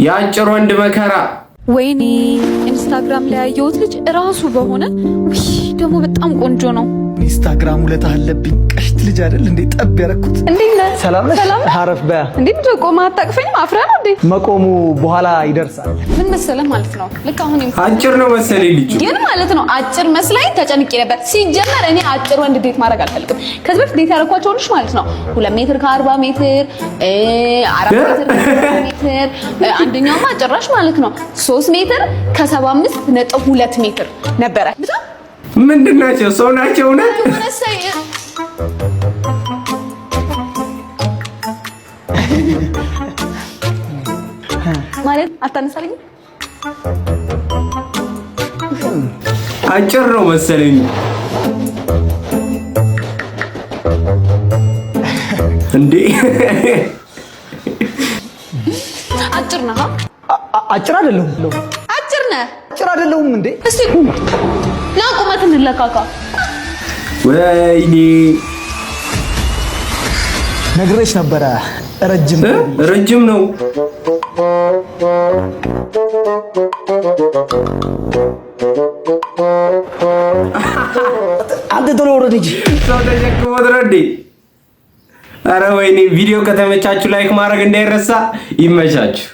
የአጭር ወንድ መከራ ወይኔ ኢንስታግራም ላይ ያየሁት ልጅ ራሱ በሆነ ደግሞ በጣም ቆንጆ ነው። ኢንስታግራም ውለታ አለብኝ። ቀሽት ልጅ አይደል እንዴ ጠብ ያረኩት። እንዴት ነህ? ሰላም ነሽ? አረፍ በያ። እንዴት ነው ቆማ አታቅፈኝም? አፍራ ነው እንዴ? መቆሙ በኋላ ይደርሳል። ምን መሰለህ ማለት ነው ልክ አሁን አጭር ነው መሰለኝ ልጅ ግን ማለት ነው አጭር መስላኝ ተጨንቄ ነበር። ሲጀመር እኔ አጭር ወንድ ዴት ማድረግ አልፈልግም። ከዚህ በፊት ዴት ያደረኳቸው ልጅ ማለት ነው 2 ሜትር ከ40 ሜትር 4 ሜትር አንደኛውማ ጭራሽ ማለት ነው 3 ሜትር ከ75.2 ሜትር ነበረ። ምንድናቸው? ሰው ናቸው ነው ማለት አታነሳልኝ። አጭር ነው መሰለኝ እንዴ? አጭር ነህ? አጭር አይደለሁም። አጭር ነህ? አጭር አይደለሁም እንዴ? እስቲ ላቁመት እንለካካ። ወይኔ ነግሬሽ ነበረ። ረጅም ነው። አንተ ቶሎ ወረድ እንጂ ሰው ተሸክሞ ትረዲ። ኧረ ወይኔ ቪዲዮ ከተመቻችሁ ላይክ ማድረግ እንዳይረሳ። ይመቻችሁ።